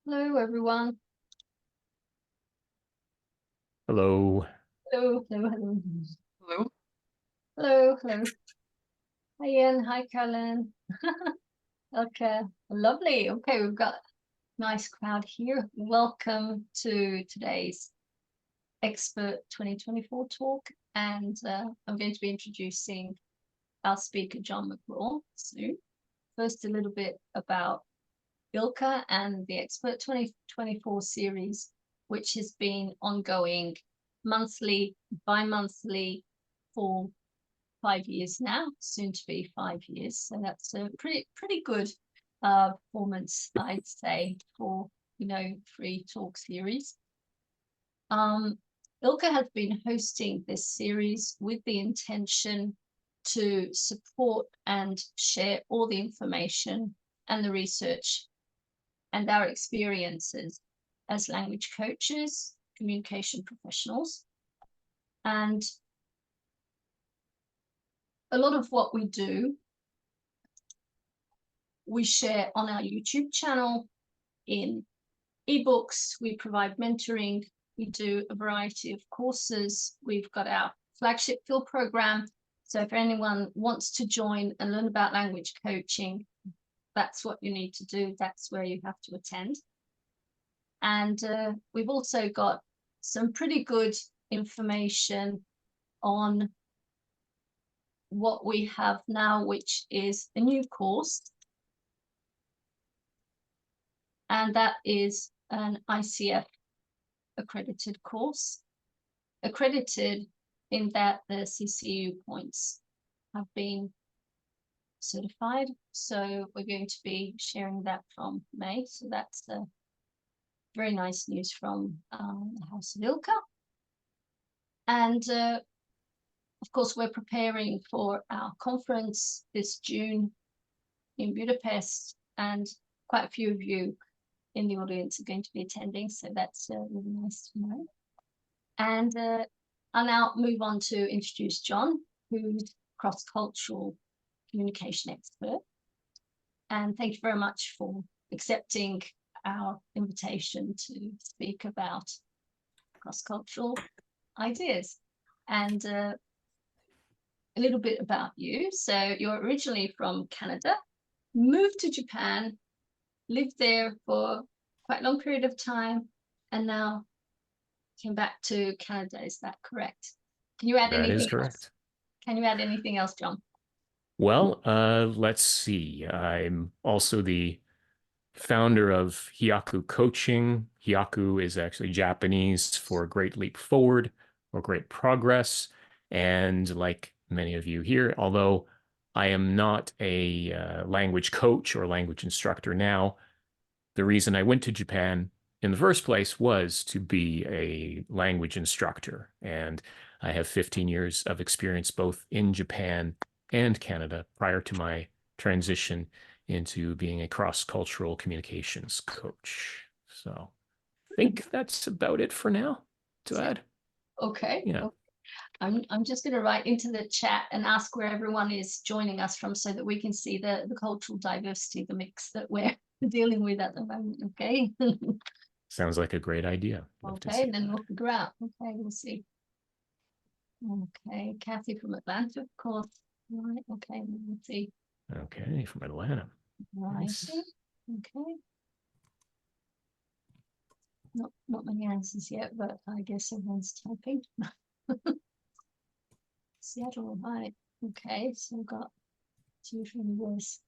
Hello, everyone. Hello. Hello, hello, hello. Hello. Hello, hello. Hi, Ian. Hi, Carolyn. Okay, lovely. Okay, we've got a nice crowd here. Welcome to today's Expert 2024 talk. And I'm going to be introducing our speaker, John McGraw, soon. First, a little bit about ILCA and the Expert 2024 series, which has been ongoing monthly, bi-monthly for 5 years now, soon to be 5 years. So that's a pretty good performance, I'd say, for free talk series. ILCA has been hosting this series with the intention to support and share all the information and the research and our experiences as language coaches, communication professionals. And a lot of what we do, we share on our YouTube channel in ebooks. We provide mentoring. We do a variety of courses. We've got our flagship field program. So if anyone wants to join and learn about language coaching, that's what you need to do. That's where you have to attend. And we've also got some pretty good information on what we have now, which is a new course. And that is an ICF accredited course, accredited in that the CCU points have been certified. So we're going to be sharing that from May. So that's very nice news from the House of ILCA. And of course, we're preparing for our conference this June in Budapest, and quite a few of you in the audience are going to be attending, so that's really nice to know. And I'll now move on to introduce John, who's cross-cultural communication expert. And thank you very much for accepting our invitation to speak about cross-cultural ideas. And a little bit about you. So you're originally from Canada, moved to Japan, lived there for quite a long period of time, and now came back to Canada. Is that correct? Can you add anything else? That is correct. Can you add anything else, John? Well, let's see. I'm also the founder of Hyaku Coaching. Hyaku is actually Japanese for Great Leap Forward or Great Progress. And like many of you here, although I am not a language coach or language instructor now, the reason I went to Japan in the first place was to be a language instructor. And I have 15 years of experience both in Japan and Canada prior to my transition into being a cross-cultural communications coach. So I think that's about it for now to add. Okay. Yeah. Okay. I'm just going to write into the chat and ask where everyone is joining us from so that we can see the cultural diversity, the mix that we're dealing with at the moment. Okay. Sounds like a great idea. Love okay, then we'll figure out. Okay, we'll see. Okay, Kathy from Atlanta, of course. Right, okay, we'll see. Okay, from Atlanta. Right. Nice. Okay. Not many answers yet, but I guess everyone's typing. Seattle, right. Okay, so we've got two from the US.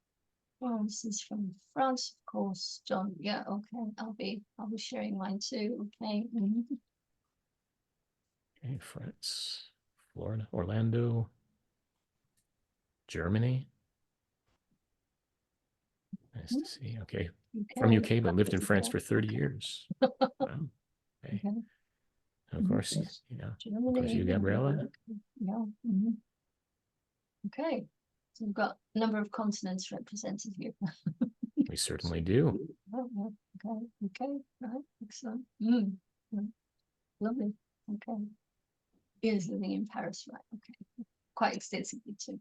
This is from France, of course. John, yeah, okay. I'll be sharing mine too. Okay. Okay, France, Florida, Orlando, Germany. Nice to see. Okay. From UK, but lived in France for 30 years. Wow. Okay. Of course, of course, you, Gabriella. Yeah. Okay. So we've got a number of continents represented here. We certainly do. Oh, okay, right, excellent. Lovely. Okay. He is living in Paris, right? Okay. Quite extensively too.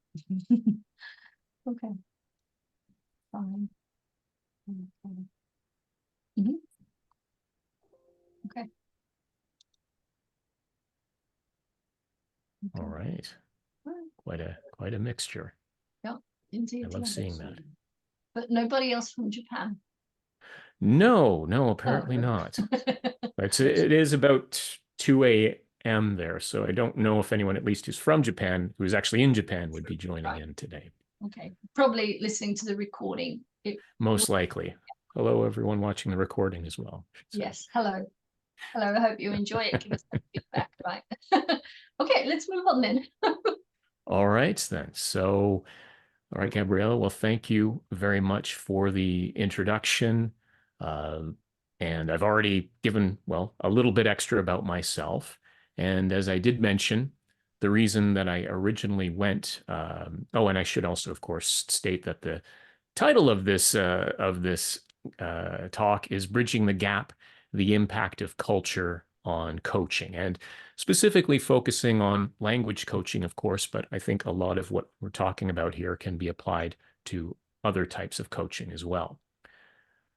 Okay. Fine. Okay. All right. Quite a mixture. Yeah, indeed. I love seeing that. But nobody else from Japan. No, Oh, apparently good. not. It is about 2 a.m. there, so I don't know if anyone, at least who's from Japan, who's actually in Japan, would be joining in today. Okay, probably listening to the recording. Most likely. Hello, everyone watching the recording as well. Yes, hello. Hello, I hope you enjoy it. Give us some feedback, right? Okay, let's move on then. All right, then. So, all right, Gabriella, well, thank you very much for the introduction. And I've already given, well, a little bit extra about myself. And as I did mention, the reason that I originally went, oh, and I should also, of course, state that the title of this talk is Bridging the Gap, the Impact of Culture on Coaching, and specifically focusing on language coaching, of course, but I think a lot of what we're talking about here can be applied to other types of coaching as well.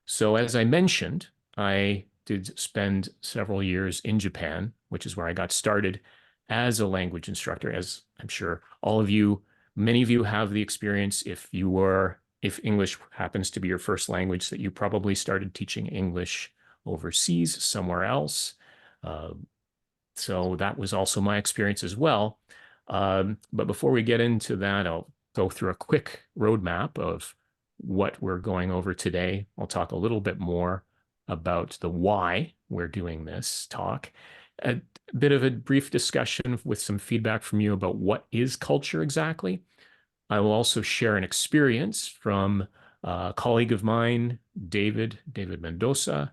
So as I mentioned, I did spend several years in Japan, which is where I got started as a language instructor, as I'm sure all of you, many of you have the experience if English happens to be your first language, that you probably started teaching English overseas somewhere else. Uh, so that was also my experience as well. But before we get into that, I'll go through a quick roadmap of what we're going over today. I'll talk a little bit more about the why we're doing this talk, a bit of a brief discussion with some feedback from you about what is culture exactly. I will also share an experience from a colleague of mine, David Mendoza,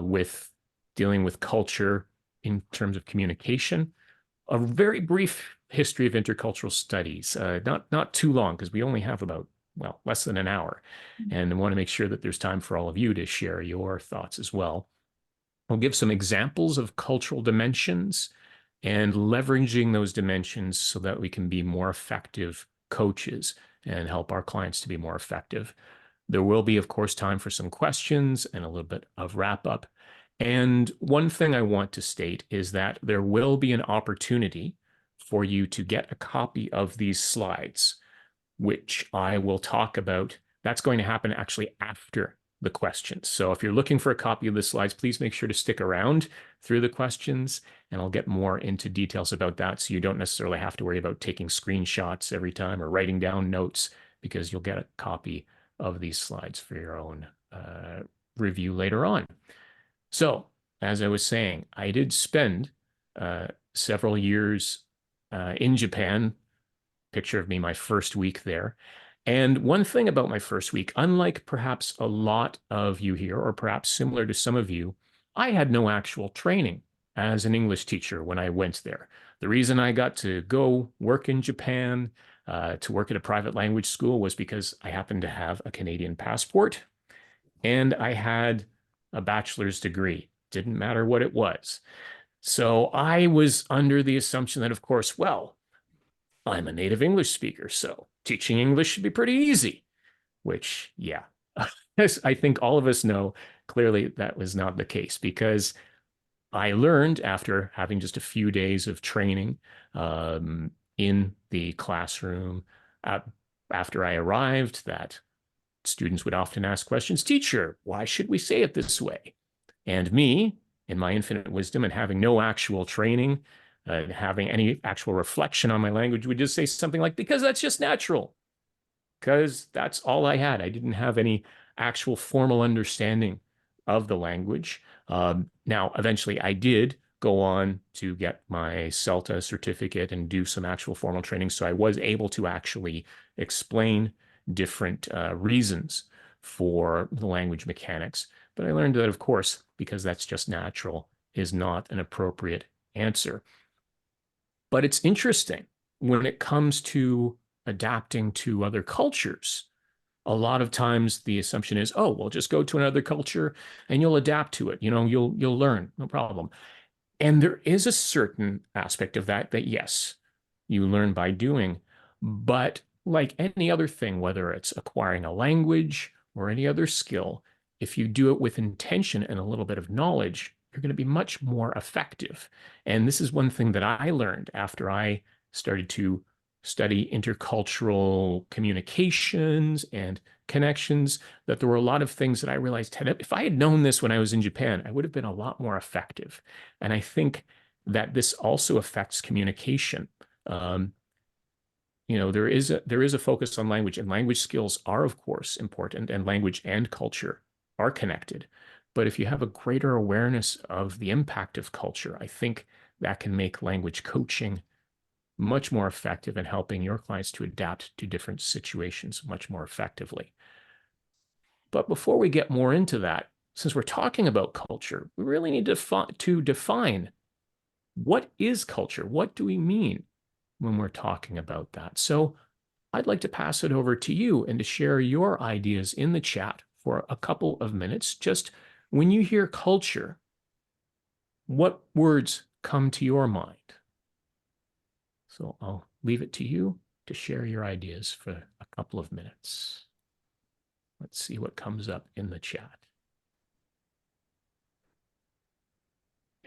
with dealing with culture in terms of communication. A very brief history of intercultural studies, not too long, because we only have about, well, less than an hour. And I want to make sure that there's time for all of you to share your thoughts as well. I'll give some examples of cultural dimensions and leveraging those dimensions so that we can be more effective coaches and help our clients to be more effective. There will be, of course, time for some questions and a little bit of wrap up. And one thing I want to state is that there will be an opportunity for you to get a copy of these slides, which I will talk about. That's going to happen actually after the questions. So if you're looking for a copy of the slides, please make sure to stick around through the questions, and I'll get more into details about that. So you don't necessarily have to worry about taking screenshots every time or writing down notes, because you'll get a copy of these slides for your own review later on. So as I was saying, I did spend several years in Japan. Picture of me my first week there. And one thing about my first week, unlike perhaps a lot of you here, or perhaps similar to some of you, I had no actual training as an English teacher when I went there. The reason I got to go work in Japan, to work at a private language school, was because I happened to have a Canadian passport and I had a bachelor's degree. Didn't matter what it was. So I was under the assumption that, of course, well, I'm a native English speaker, so teaching English should be pretty easy, which, yeah, as I think all of us know, clearly that was not the case, because I learned after having just a few days of training in the classroom, after I arrived, that students would often ask questions, teacher, why should we say it this way? And me, in my infinite wisdom and having no actual training, having any actual reflection on my language, would just say something like, because that's just natural, because that's all I had. I didn't have any actual formal understanding of the language. Now, eventually I did go on to get my CELTA certificate and do some actual formal training. So I was able to actually explain different reasons for the language mechanics. But I learned that, of course, because that's just natural is not an appropriate answer. But it's interesting when it comes to adapting to other cultures. A lot of times the assumption is, oh, well, just go to another culture and you'll adapt to it. You'll learn, no problem. And there is a certain aspect of that yes, you learn by doing. But like any other thing, whether it's acquiring a language or any other skill, if you do it with intention and a little bit of knowledge, you're going to be much more effective. And this is one thing that I learned after I started to study intercultural communications and connections, that there were a lot of things that I realized, if I had known this when I was in Japan, I would have been a lot more effective. And I think that this also affects communication. There is a focus on language, and language skills are, of course, important, and language and culture are connected. But if you have a greater awareness of the impact of culture, I think that can make language coaching much more effective in helping your clients to adapt to different situations much more effectively. But before we get more into that, since we're talking about culture, we really need to define what is culture? What do we mean when we're talking about that? So I'd like to pass it over to you and to share your ideas in the chat for a couple of minutes. Just when you hear culture, what words come to your mind? So I'll leave it to you to share your ideas for a couple of minutes. Let's see what comes up in the chat.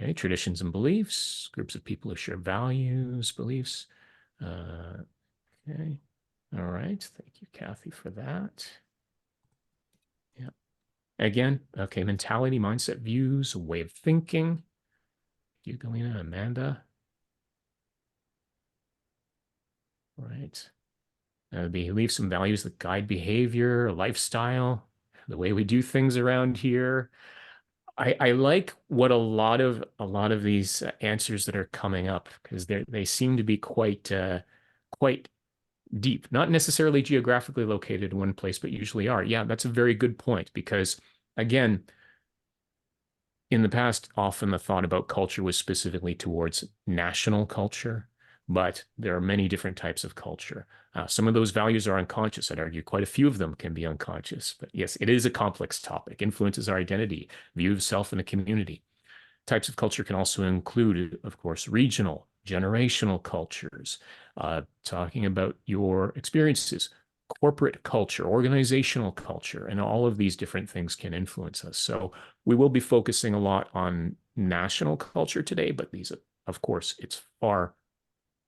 Okay, traditions and beliefs, groups of people who share values, beliefs. Okay, all right. Thank you, Kathy, for that. Yeah. Again, okay, mentality, mindset, views, way of thinking. You, Galena, Amanda. Right. Beliefs and values that guide behavior, lifestyle, the way we do things around here. I like what a lot of these answers that are coming up, because they seem to be quite deep, not necessarily geographically located in one place, but usually are. Yeah, that's a very good point, because again, in the past, often the thought about culture was specifically towards national culture, but there are many different types of culture. Some of those values are unconscious. I'd argue quite a few of them can be unconscious. But yes, it is a complex topic, influences our identity, view of self in a community. Types of culture can also include, of course, regional, generational cultures, talking about your experiences, corporate culture, organizational culture, and all of these different things can influence us. So we will be focusing a lot on national culture today, but these, of course, it's far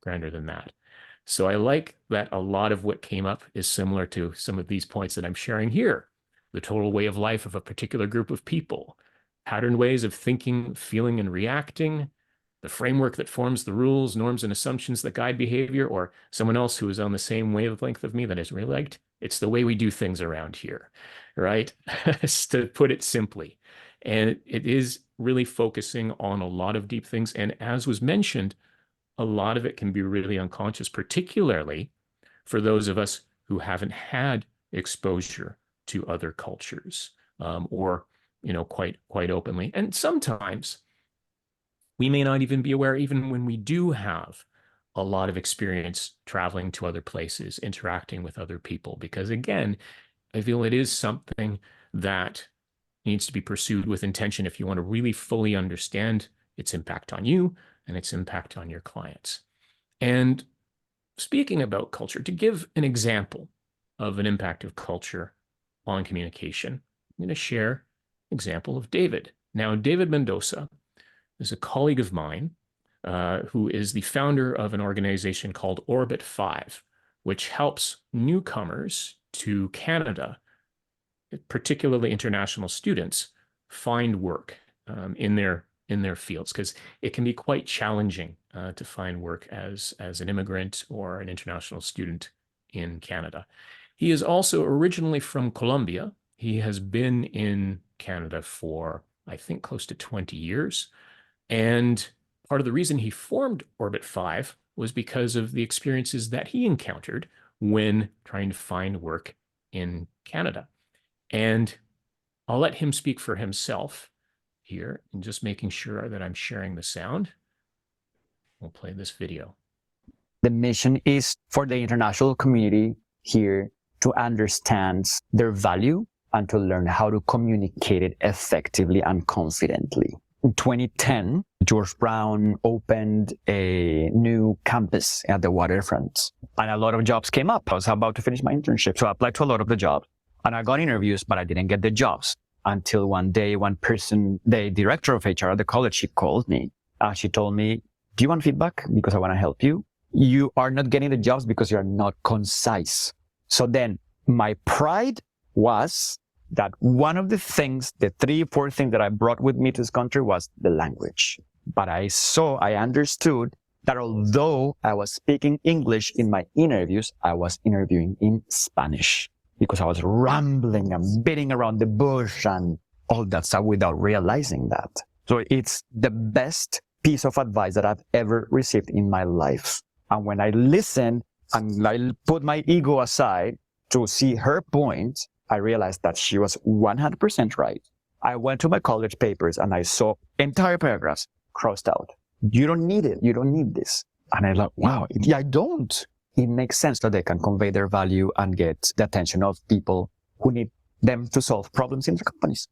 grander than that. So I like that a lot of what came up is similar to some of these points that I'm sharing here. The total way of life of a particular group of people, patterned ways of thinking, feeling, and reacting, the framework that forms the rules, norms, and assumptions that guide behavior, or someone else who is on the same wavelength of me that is really liked. It's the way we do things around here, right? To put it simply. And it is really focusing on a lot of deep things. And as was mentioned, a lot of it can be really unconscious, particularly for those of us who haven't had exposure to other cultures, or quite openly. And sometimes we may not even be aware, even when we do have a lot of experience traveling to other places, interacting with other people, because again, I feel it is something that needs to be pursued with intention if you want to really fully understand its impact on you and its impact on your clients. And speaking about culture, to give an example of an impact of culture on communication, I'm going to share an example of David. Now, David Mendoza is a colleague of mine who is the founder of an organization called Orbit 5, which helps newcomers to Canada, particularly international students, find work in their fields, because it can be quite challenging to find work as an immigrant or an international student in Canada. He is also originally from Colombia. He has been in Canada for, I think, close to 20 years. And part of the reason he formed Orbit 5 was because of the experiences that he encountered when trying to find work in Canada. And I'll let him speak for himself here, and just making sure that I'm sharing the sound. We'll play this video. The mission is for the international community here to understand their value and to learn how to communicate it effectively and confidently. In 2010, George Brown opened a new campus at the waterfront, and a lot of jobs came up. I was about to finish my internship, so I applied to a lot of the jobs, and I got interviews, but I didn't get the jobs until one day, one person, the director of HR at the college, she called me. She told me, "Do you want feedback? Because I want to help you." you are not getting the jobs because you're not concise. So then my pride was that one of the things, the 3 or 4 things that I brought with me to this country was the language. But I understood that although I was speaking English in my interviews, I was interviewing in Spanish because I was rambling and beating around the bush and all that stuff without realizing that. So it's the best piece of advice that I've ever received in my life. And when I listened and I put my ego aside to see her point, I realized that she was 100% right. I went to my college papers and I saw entire paragraphs crossed out. You don't need it. You don't need this. And I like, wow, yeah, I don't. It makes sense that they can convey their value and get the attention of people who need them to solve problems in their companies.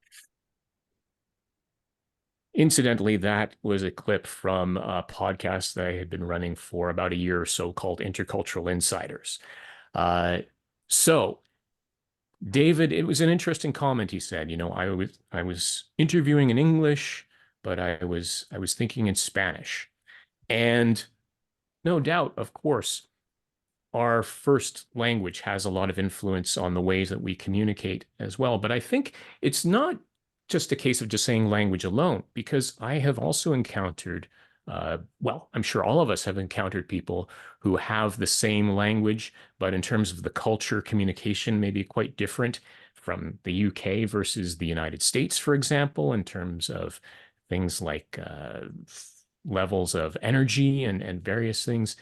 Incidentally, that was a clip from a podcast that I had been running for about a year or so called Intercultural Insiders. So David, it was an interesting comment. He said, I was interviewing in English, but I was thinking in Spanish. And no doubt, of course, our first language has a lot of influence on the ways that we communicate as well. But I think it's not just a case of just saying language alone, because I have also encountered, well, I'm sure all of us have encountered people who have the same language, but in terms of the culture, communication may be quite different from the UK versus the United States, for example, in terms of things like levels of energy and various things.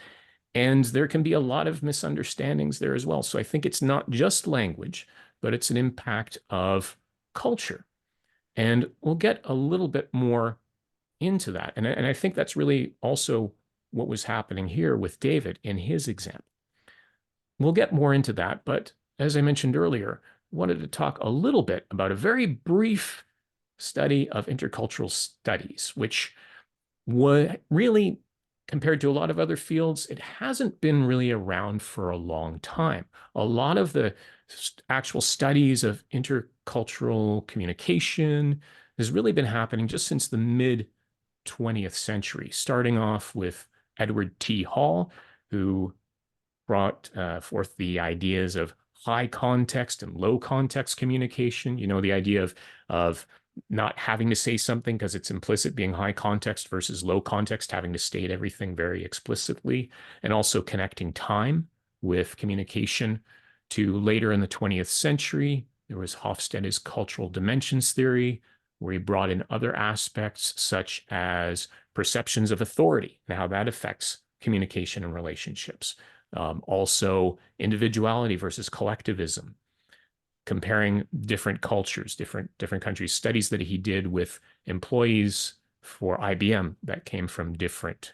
And there can be a lot of misunderstandings there as well. So I think it's not just language, but it's an impact of culture. And we'll get a little bit more into that. And I think that's really also what was happening here with David in his example. We'll get more into that. But as I mentioned earlier, I wanted to talk a little bit about a very brief study of intercultural studies, which really, compared to a lot of other fields, it hasn't been really around for a long time. A lot of the actual studies of intercultural communication has really been happening just since the mid 20th century, starting off with Edward T. Hall, who brought forth the ideas of high context and low context communication. The idea of not having to say something because it's implicit, being high context versus low context, having to state everything very explicitly, and also connecting time with communication. To later in the 20th century, there was Hofstede's cultural dimensions theory, where he brought in other aspects such as perceptions of authority and how that affects communication and relationships. Also individuality versus collectivism, comparing different cultures, different countries, studies that he did with employees for IBM that came from different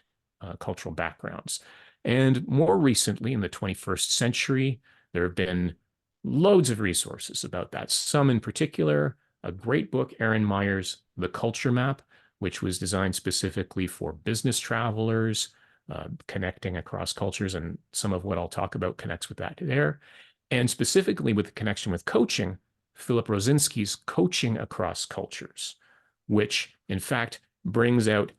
cultural backgrounds. And more recently, in the 21st century, there have been loads of resources about that. Some in particular, a great book, Aaron Meyer's The Culture Map, which was designed specifically for business travelers, connecting across cultures, and some of what I'll talk about connects with that there. And specifically with the connection with coaching, Philip Rosinski's Coaching Across Cultures, which in fact brings out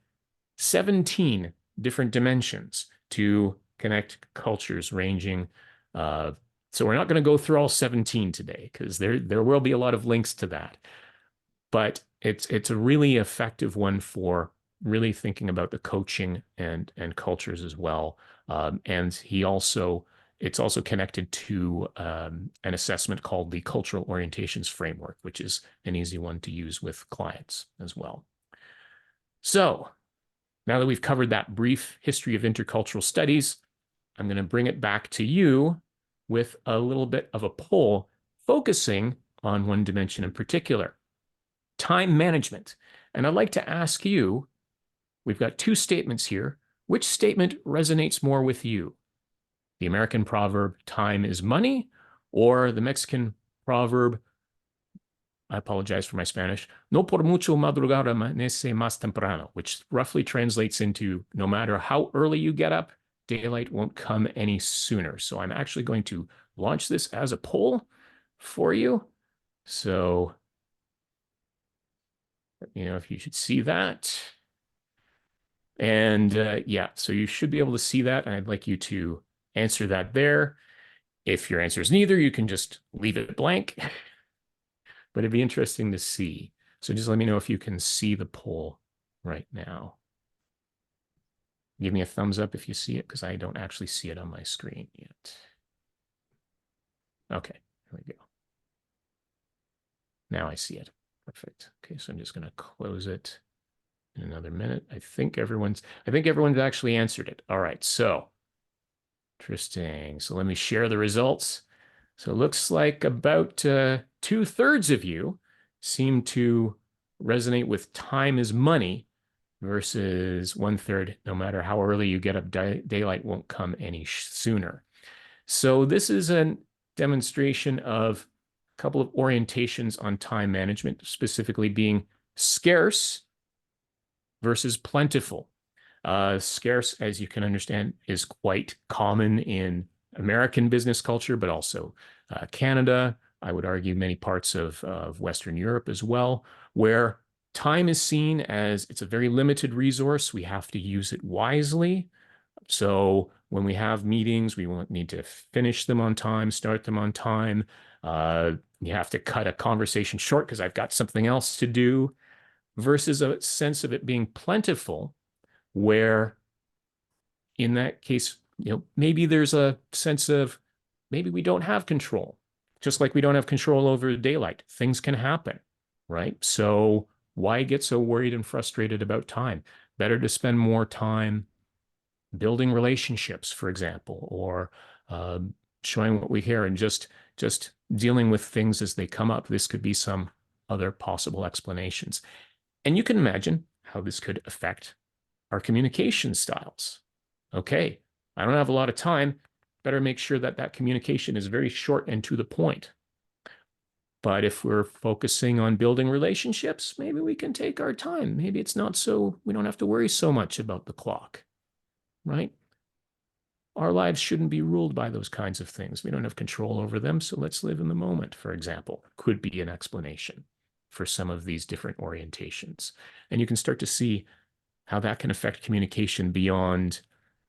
17 different dimensions to connect cultures ranging. So we're not going to go through all 17 today because there will be a lot of links to that. But it's a really effective one for really thinking about the coaching and cultures as well. And it's also connected to an assessment called the Cultural Orientations Framework, which is an easy one to use with clients as well. So now that we've covered that brief history of intercultural studies, I'm going to bring it back to you with a little bit of a poll focusing on one dimension in particular, time management. And I'd like to ask you, we've got 2 statements here. Which statement resonates more with you? The American proverb, time is money, or the Mexican proverb, I apologize for my Spanish, no por mucho madrugar amanece más temprano, which roughly translates into no matter how early you get up, daylight won't come any sooner. So I'm actually going to launch this as a poll for you. So let me know if you should see that. And yeah, so you should be able to see that. And I'd like you to answer that there. If your answer is neither, you can just leave it blank. But it'd be interesting to see. So just let me know if you can see the poll right now. Give me a thumbs up if you see it, because I don't actually see it on my screen yet. Okay, here we go. Now I see it. Perfect. Okay, so I'm just going to close it in another minute. I think everyone's actually answered it. All right, so interesting. So let me share the results. So it looks like about 2/3 of you seem to resonate with time is money versus 1/3, no matter how early you get up, daylight won't come any sooner. So this is a demonstration of a couple of orientations on time management, specifically being scarce versus plentiful. Scarce, as you can understand, is quite common in American business culture, but also Canada. I would argue many parts of Western Europe as well, where time is seen as it's a very limited resource. We have to use it wisely. So when we have meetings, we need to finish them on time, start them on time. You have to cut a conversation short because I've got something else to do, versus a sense of it being plentiful, where in that case, maybe there's a sense of maybe we don't have control, just like we don't have control over daylight. Things can happen, right? So why get so worried and frustrated about time? Better to spend more time building relationships, for example, or showing what we care and just dealing with things as they come up. This could be some other possible explanations. And you can imagine how this could affect our communication styles. Okay, I don't have a lot of time. Better make sure that that communication is very short and to the point. But if we're focusing on building relationships, maybe we can take our time. Maybe it's not so, we don't have to worry so much about the clock, right? Our lives shouldn't be ruled by those kinds of things. We don't have control over them, so let's live in the moment, for example, could be an explanation for some of these different orientations. And you can start to see how that can affect communication beyond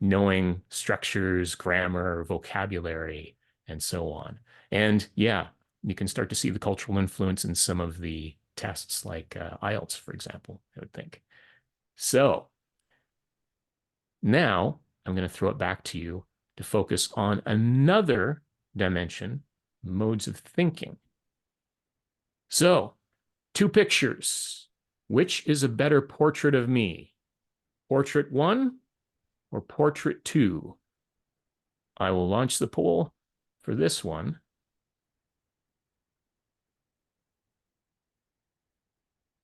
knowing structures, grammar, vocabulary, and so on. And yeah, you can start to see the cultural influence in some of the tests like IELTS, for example, I would think. So now I'm going to throw it back to you to focus on another dimension, modes of thinking. So, 2 pictures. Which is a better portrait of me? Portrait 1 or portrait 2? I will launch the poll for this one.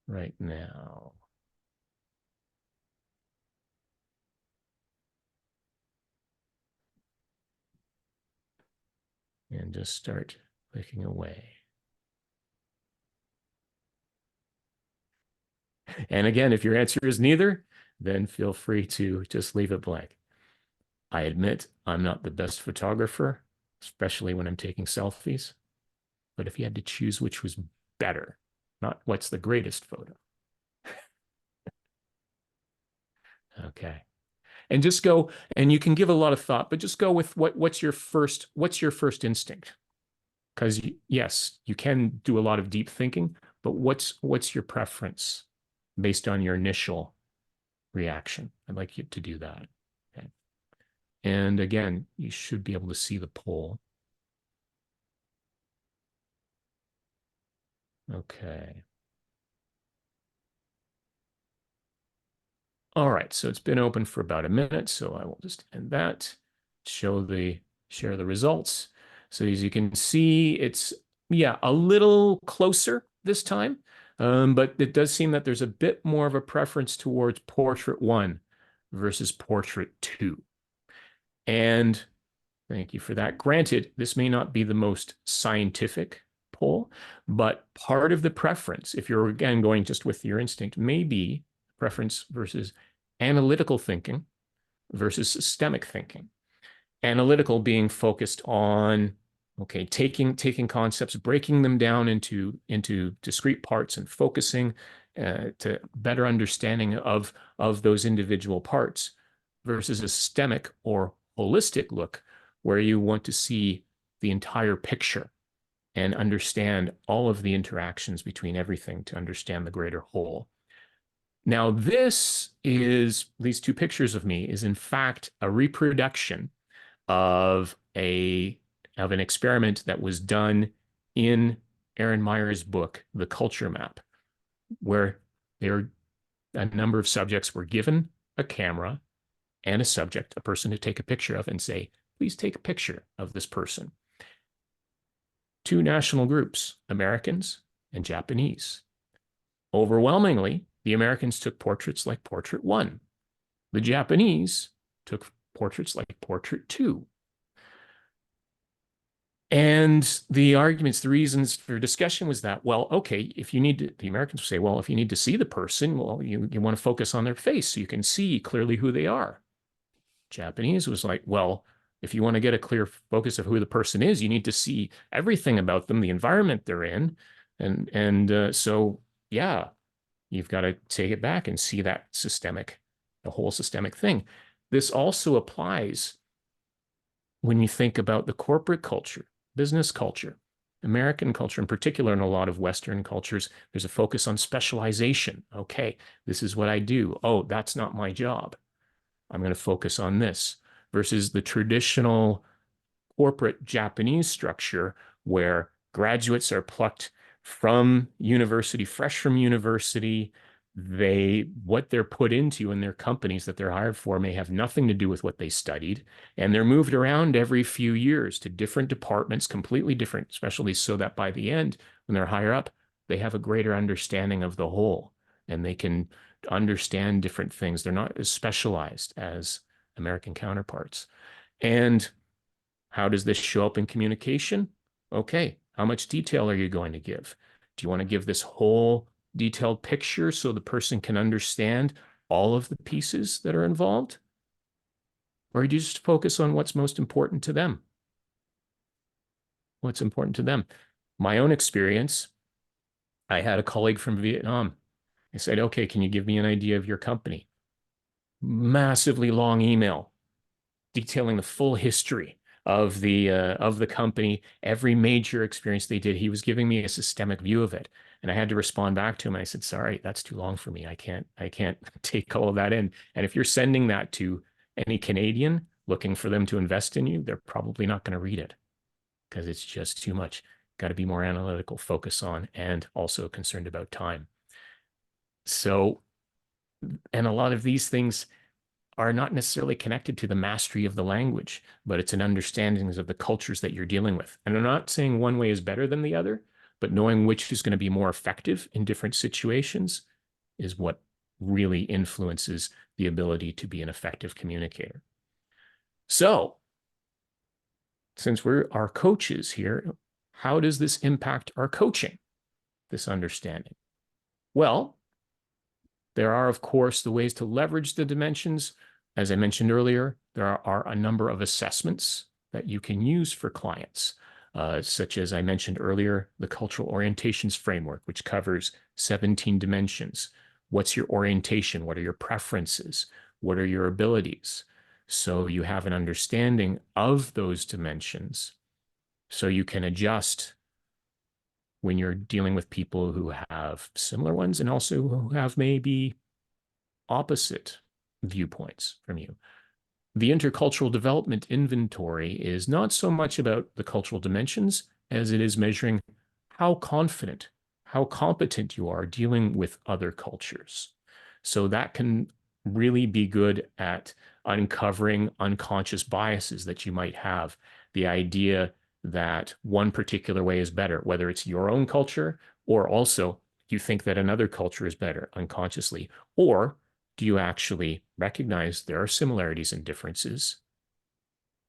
Right now. And just start clicking away. And again, if your answer is neither, then feel free to just leave it blank. I admit I'm not the best photographer, especially when I'm taking selfies. But if you had to choose which was better, not what's the greatest photo. Okay. And just go, and you can give a lot of thought, but just go with what's your first instinct? Because yes, you can do a lot of deep thinking, but what's your preference based on your initial reaction? I'd like you to do that. Okay. And again, you should be able to see the poll. Okay. All right, so it's been open for about a minute, so I will just end that, share the results. So as you can see, it's, yeah, a little closer this time, but it does seem that there's a bit more of a preference towards portrait 1 versus portrait 2. And thank you for that. Granted, this may not be the most scientific poll, but part of the preference, if you're again going just with your instinct, may be preference versus analytical thinking versus systemic thinking. Analytical being focused on, okay, taking concepts, breaking them down into discrete parts and focusing to better understanding of those individual parts, versus a systemic or holistic look where you want to see the entire picture and understand all of the interactions between everything to understand the greater whole. Now, these two pictures of me is in fact a reproduction of an experiment that was done in Aaron Meyer's book, The Culture Map, where a number of subjects were given a camera and a person to take a picture of and say, please take a picture of this person. Two national groups, Americans and Japanese. Overwhelmingly, the Americans took portraits like portrait 1. The Japanese took portraits like portrait 2. And the reasons for discussion was that, well, okay, the Americans would say, well, if you need to see the person, well, you want to focus on their face so you can see clearly who they are. Japanese was like, well, if you want to get a clear focus of who the person is, you need to see everything about them, the environment they're in. So, yeah, you've got to take it back and see the whole systemic thing. This also applies when you think about the corporate culture, business culture, American culture in particular, and a lot of Western cultures, there's a focus on specialization. Okay, this is what I do. Oh, that's not my job. I'm going to focus on this, versus the traditional corporate Japanese structure where graduates are plucked from university, fresh from university. What they're put into in their companies that they're hired for may have nothing to do with what they studied. And they're moved around every few years to different departments, completely different specialties, so that by the end, when they're higher up, they have a greater understanding of the whole and they can understand different things. They're not as specialized as American counterparts. And how does this show up in communication? Okay, how much detail are you going to give? Do you want to give this whole detailed picture so the person can understand all of the pieces that are involved? Or do you just focus on what's most important to them? What's important to them? My own experience, I had a colleague from Vietnam. I said, okay, can you give me an idea of your company? Massively long email detailing the full history of the company, every major experience they did. He was giving me a systemic view of it, and I had to respond back to him. I said, "Sorry, that's too long for me. I can't take all of that in." And if you're sending that to any Canadian looking for them to invest in you, they're probably not going to read it because it's just too much. Got to be more analytical, focus on, and also concerned about time. So, and a lot of these things are not necessarily connected to the mastery of the language, but it's an understanding of the cultures that you're dealing with. And I'm not saying one way is better than the other, but knowing which is going to be more effective in different situations is what really influences the ability to be an effective communicator. So, since we're our coaches here, how does this impact our coaching, this understanding? Well, there are, of course, the ways to leverage the dimensions. As I mentioned earlier, there are a number of assessments that you can use for clients, such as I mentioned earlier, the Cultural Orientations Framework, which covers 17 dimensions. What's your orientation? What are your preferences? What are your abilities? So you have an understanding of those dimensions so you can adjust when you're dealing with people who have similar ones and also who have maybe opposite viewpoints from you. The intercultural development inventory is not so much about the cultural dimensions as it is measuring how confident, how competent you are dealing with other cultures. So that can really be good at uncovering unconscious biases that you might have. The idea that one particular way is better, whether it's your own culture or also you think that another culture is better unconsciously, or do you actually recognize there are similarities and differences,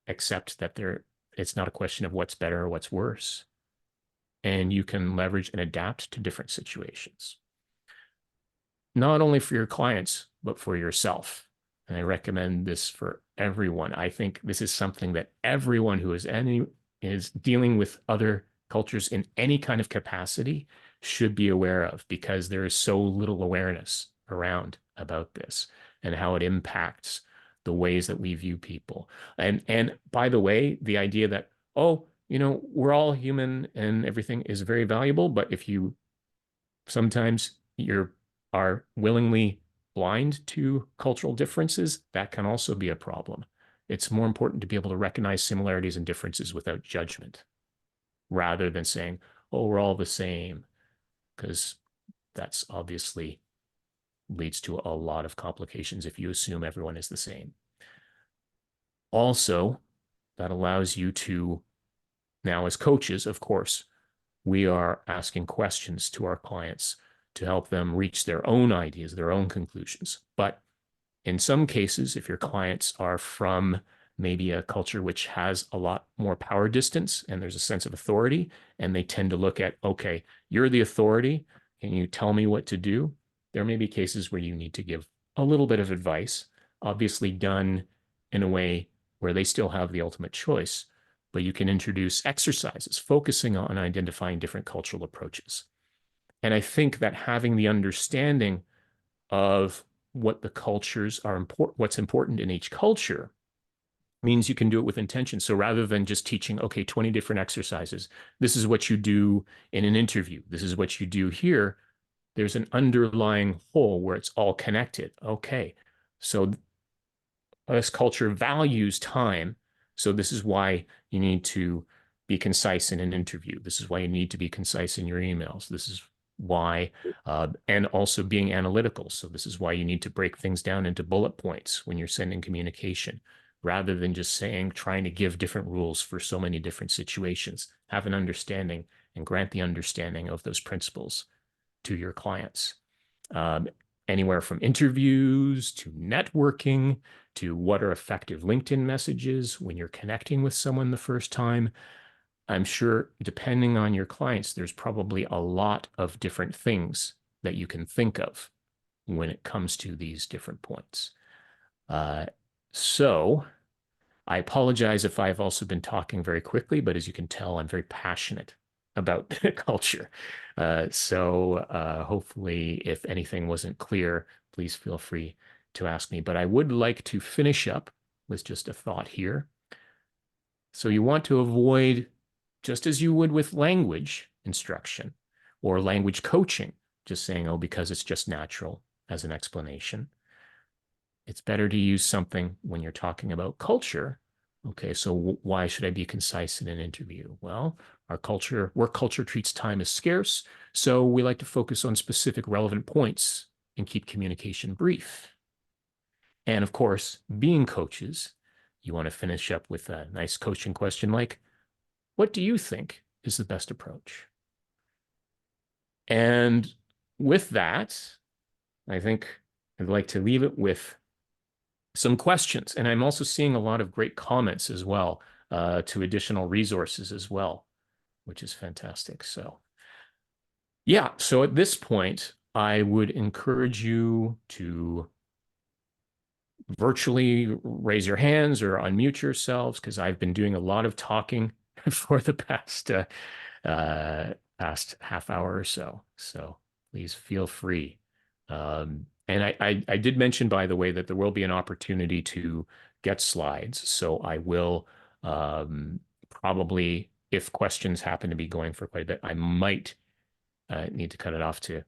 except that it's not a question of what's better or what's worse, and you can leverage and adapt to different situations, not only for your clients, but for yourself. And I recommend this for everyone. I think this is something that everyone who is dealing with other cultures in any kind of capacity should be aware of, because there is so little awareness around about this and how it impacts the ways that we view people. And by the way, the idea that, oh, you know, we're all human and everything is very valuable, but if you sometimes are willingly blind to cultural differences, that can also be a problem. It's more important to be able to recognize similarities and differences without judgment, rather than saying, oh, we're all the same, because that's obviously leads to a lot of complications if you assume everyone is the same. Also, that allows you to, now as coaches, of course, we are asking questions to our clients to help them reach their own ideas, their own conclusions. But in some cases, if your clients are from maybe a culture which has a lot more power distance and there's a sense of authority, and they tend to look at, okay, you're the authority, can you tell me what to do? There may be cases where you need to give a little bit of advice, obviously done in a way where they still have the ultimate choice, but you can introduce exercises focusing on identifying different cultural approaches. And I think that having the understanding of what the cultures are important, what's important in each culture, means you can do it with intention. So rather than just teaching, okay, 20 different exercises, this is what you do in an interview, this is what you do here, there's an underlying whole where it's all connected. Okay, so this culture values time. So this is why you need to be concise in an interview. This is why you need to be concise in your emails. This is why, and also being analytical. So this is why you need to break things down into bullet points when you're sending communication, rather than just saying, trying to give different rules for so many different situations. Have an understanding and grant the understanding of those principles to your clients. Anywhere from interviews to networking to what are effective LinkedIn messages when you're connecting with someone the first time. I'm sure, depending on your clients, there's probably a lot of different things that you can think of when it comes to these different points. So I apologize if I've also been talking very quickly, but as you can tell, I'm very passionate about culture. So hopefully, if anything wasn't clear, please feel free to ask me. But I would like to finish up with just a thought here. So you want to avoid, just as you would with language instruction or language coaching, just saying, oh, because it's just natural as an explanation. It's better to use something when you're talking about culture. Okay, so why should I be concise in an interview? Well, our culture, work culture treats time as scarce, so we like to focus on specific relevant points and keep communication brief. And of course, being coaches, you want to finish up with a nice coaching question like, what do you think is the best approach? And with that, I think I'd like to leave it with some questions. And I'm also seeing a lot of great comments as well to additional resources as well, which is fantastic. So yeah, so at this point, I would encourage you to virtually raise your hands or unmute yourselves, because I've been doing a lot of talking for the past half hour or so. So please feel free. And I did mention, by the way, that there will be an opportunity to get slides. So I will probably, if questions happen to be going for quite a bit, I might need to cut it off to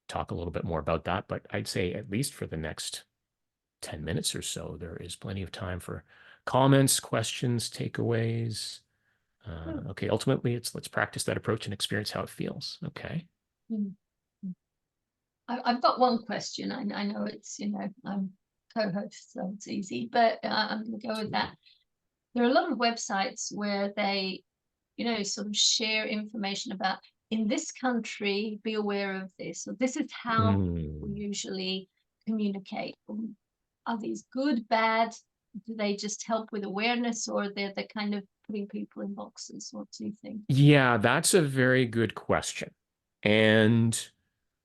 talk a little bit more about that. But I'd say at least for the next 10 minutes or so, there is plenty of time for comments, questions, takeaways. Okay, ultimately, let's practice that approach and experience how it feels. Okay. I've got one question. I know it's, I'm co-host, so it's easy, but I'm going to go with that. There are a lot of websites where they, sort of share information about, in this country, be aware of this, or this is how we usually communicate. Are these good, bad? Do they just help with awareness, or they're kind of putting people in boxes? What do you think? Yeah, that's a very good question. And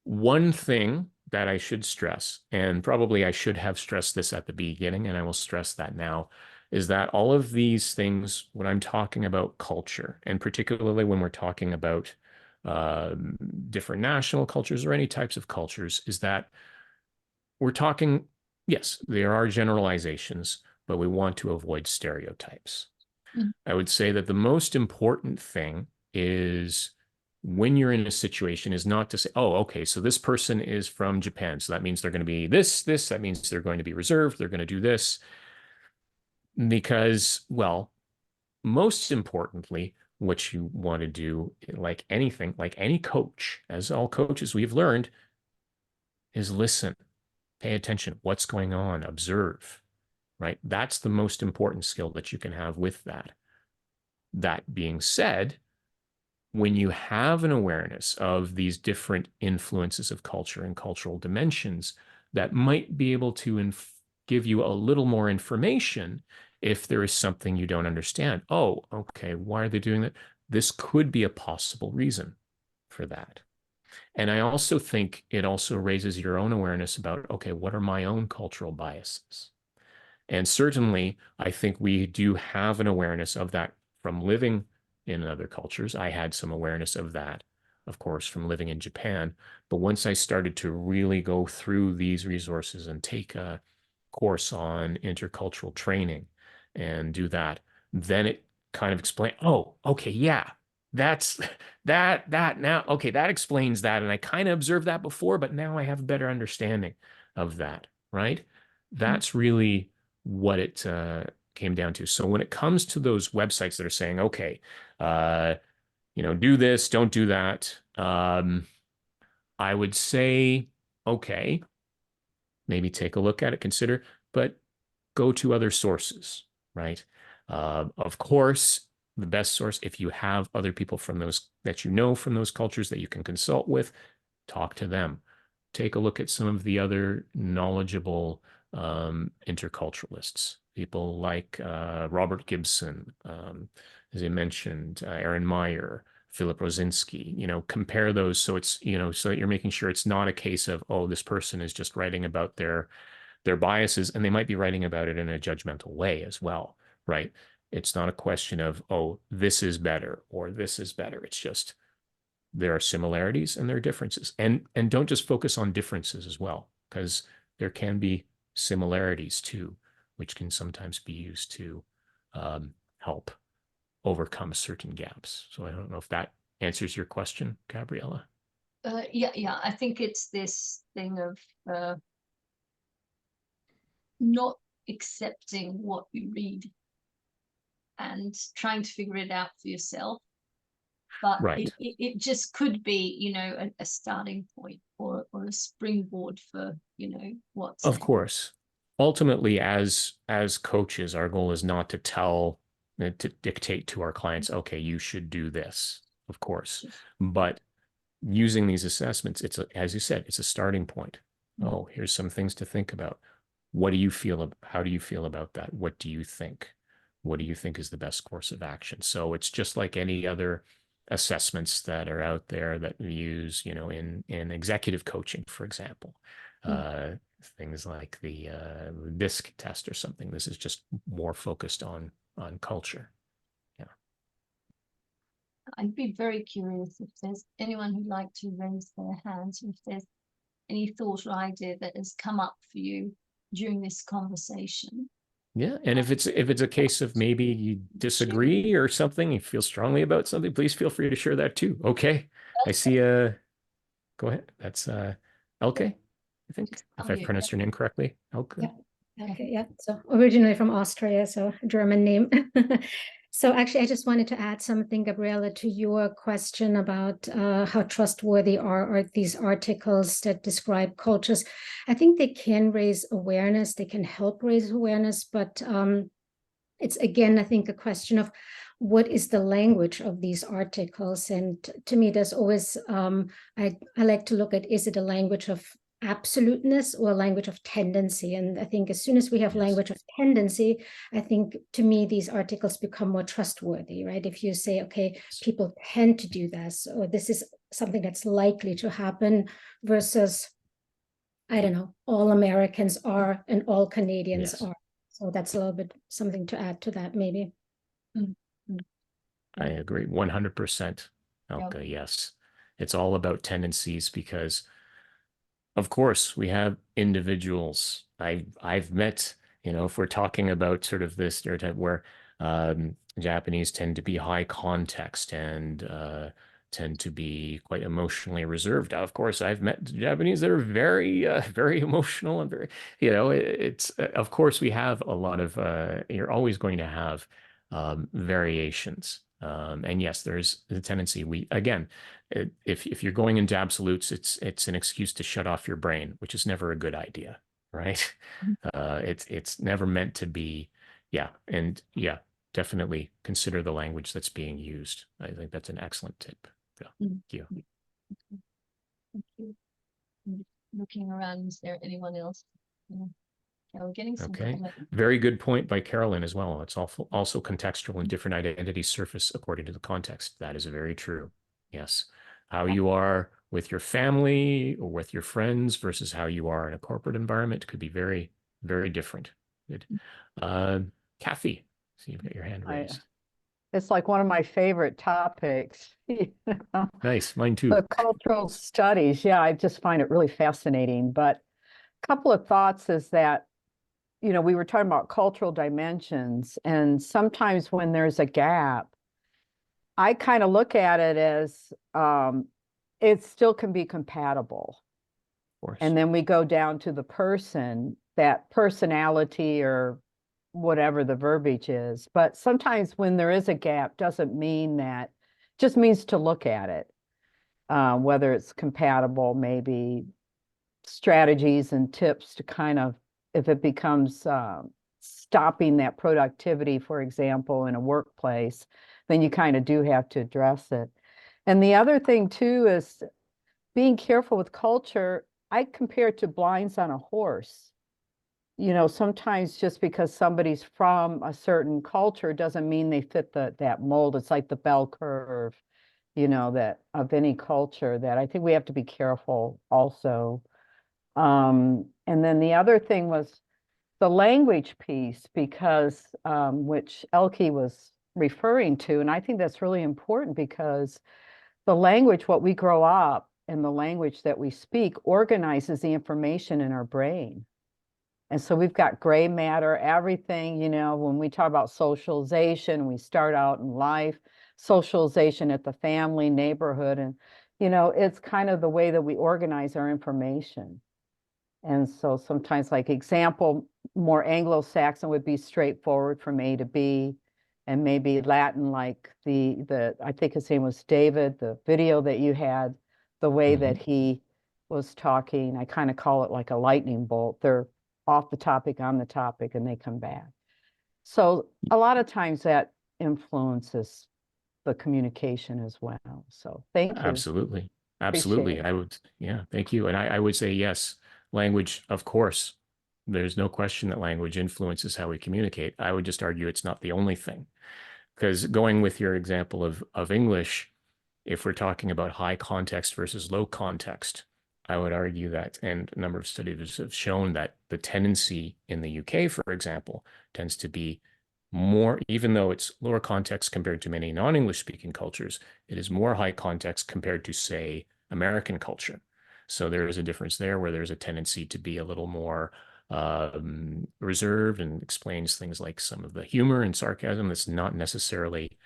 one thing that I should stress, and probably I should have stressed this at the beginning, and I will stress that now, is that all of these things, when I'm talking about culture, and particularly when we're talking about different national cultures or any types of cultures, is that we're talking, yes, there are generalizations, but we want to avoid stereotypes. Mm. I would say that the most important thing is when you're in a situation is not to say, oh, okay, so this person is from Japan, so that means they're going to be this, that means they're going to be reserved, they're going to do this. Because, well, most importantly, what you want to do, like anything, like any coach, as all coaches we've learned, is listen, pay attention, what's going on, observe, right? That's the most important skill that you can have with that. That being said, when you have an awareness of these different influences of culture and cultural dimensions, that might be able to give you a little more information if there is something you don't understand. Oh, okay, why are they doing that? This could be a possible reason for that. And I also think it also raises your own awareness about, okay, what are my own cultural biases? And certainly, I think we do have an awareness of that from living in other cultures. I had some awareness of that, of course, from living in Japan. But once I started to really go through these resources and take a course on intercultural training and do that, then it kind of explained, oh, okay, yeah, that's that now, okay, that explains that. And I kind of observed that before, but now I have a better understanding of that, right? That's really what it came down to. So when it comes to those websites that are saying, okay, do this, don't do that, I would say, okay, maybe take a look at it, consider, but go to other sources, right? Of course, the best source, if you have other people from those that you know from those cultures that you can consult with, talk to them. Take a look at some of the other knowledgeable interculturalists, people like Robert Gibson, as I mentioned, Aaron Meyer, Philip Rosinski. Compare those so it's, so that you're making sure it's not a case of, oh, this person is just writing about their biases, and they might be writing about it in a judgmental way as well, right? It's not a question of, oh, this is better or this is better. It's just there are similarities and there are differences. And don't just focus on differences as well, because there can be similarities too, which can sometimes be used to help overcome certain gaps. So I don't know if that answers your question, Gabriella. Yeah. I think it's this thing of not accepting what you read and trying to figure it out for yourself. But right. it just could be, a starting point or a springboard for, what's Of next. course. Ultimately, as coaches, our goal is not to dictate to our clients, okay, you should do this, of course. But using these assessments, as you said, it's a starting point. Oh, here's some things to think about. What do you feel? How do you feel about that? What do you think? What do you think is the best course of action? So it's just like any other assessments that are out there that we use, in executive coaching, for example. Things like the DISC test or something. This is just more focused on culture. Yeah. I'd be very curious if there's anyone who'd like to raise their hands, if there's any thought or idea that has come up for you during this conversation. Yeah, and if it's a case of maybe you disagree or something, you feel strongly about something, please feel free to share that too. Okay, I see. Go ahead. That's Elke, I think, if I've pronounced your name correctly. Elke. Yeah. Okay. Yeah. So originally from Austria, so German name. So actually, I just wanted to add something, Gabriella, to your question about how trustworthy are these articles that describe cultures. I think they can raise awareness, they can help raise awareness, but it's again, I think, a question of what is the language of these articles. And to me, there's always, I like to look at, is it a language of absoluteness or language of tendency? And I think as soon as we have language of tendency, I think to me these articles become more trustworthy, right? If you say, okay, people tend to do this, or this is something that's likely to happen, versus, I don't know, all Americans are and all Canadians are. So that's a little bit something to add to that, maybe. I agree 100%. Elke, yes. It's all about tendencies because, of course, we have individuals. I've met, if we're talking about sort of this stereotype where Japanese tend to be high context and tend to be quite emotionally reserved. Of course, I've met Japanese that are very, very emotional and very, it's, of course, we have a lot of, you're always going to have variations. And yes, there's the tendency again, if you're going into absolutes, it's an excuse to shut off your brain, which is never a good idea, right? It's never meant to be, and definitely consider the language that's being used. I think that's an excellent tip. Thank you. Thank you. I'm looking around, is there anyone else? Yeah, we're getting some Okay, comment. very good point by Carolyn as well. It's also contextual and different identities surface according to the context. That is very true. Yes. How you are with your family or with your friends versus how you are in a corporate environment could be very, very different. Good. Kathy, see you've got your hand raised. It's like one of my favorite topics. Nice, mine too. The cultural studies. Yeah, I just find it really fascinating. But a couple of thoughts is that, we were talking about cultural dimensions, and sometimes when there's a gap, I kind of look at it as it still can be compatible. Of course. And then we go down to the person, that personality or whatever the verbiage is. But sometimes when there is a gap, doesn't mean that, just means to look at it, whether it's compatible, maybe strategies and tips to kind of, if it becomes stopping that productivity, for example, in a workplace, then you kind of do have to address it. And the other thing too is being careful with culture. I compare it to blinds on a horse. Sometimes just because somebody's from a certain culture doesn't mean they fit that mold. It's like the bell curve, that of any culture, that I think we have to be careful also. And then the other thing was the language piece, because which Elke was referring to, and I think that's really important because the language, what we grow up, and the language that we speak organizes the information in our brain. And so we've got gray matter, everything, when we talk about socialization, we start out in life, socialization at the family, neighborhood, and, it's kind of the way that we organize our information. And so sometimes, like example, more Anglo-Saxon would be straightforward from A to B, and maybe Latin, like I think his name was David, the video that you had, the way that he was talking, I kind of call it like a lightning bolt. They're off the topic, on the topic, and they come back. So a lot of times that influences the communication as well. So thank you. Absolutely. Absolutely. I would, thank you. And I would say, yes, language, of course, there's no question that language influences how we communicate. I would just argue it's not the only thing. Because going with your example of English, if we're talking about high context versus low context, I would argue that, and a number of studies have shown that the tendency in the UK, for example, tends to be more, even though it's lower context compared to many non-English speaking cultures, it is more high context compared to, say, American culture. So there is a difference there where there's a tendency to be a little more reserved and explains things like some of the humor and sarcasm that's not necessarily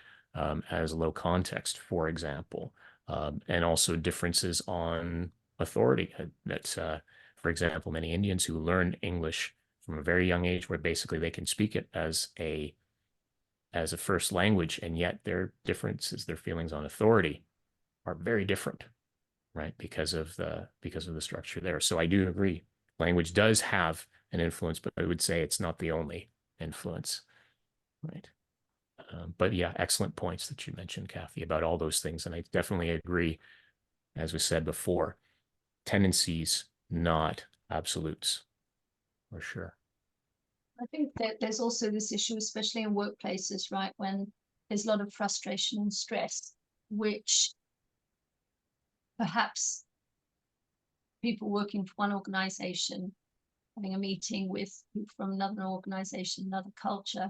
as low context, for example, and also differences on authority. That's, for example, many Indians who learn English from a very young age, where basically they can speak it as a first language, and yet their differences, their feelings on authority, are very different, right? Because of the structure there. So I do agree, language does have an influence, but I would say it's not the only influence, right? But yeah, excellent points that you mentioned, Kathy, about all those things, and I definitely agree. As we said before, tendencies, not absolutes, for sure. I think that there's also this issue, especially in workplaces, right, when there's a lot of frustration and stress, which perhaps people working for one organization, having a meeting with people from another organization, another culture,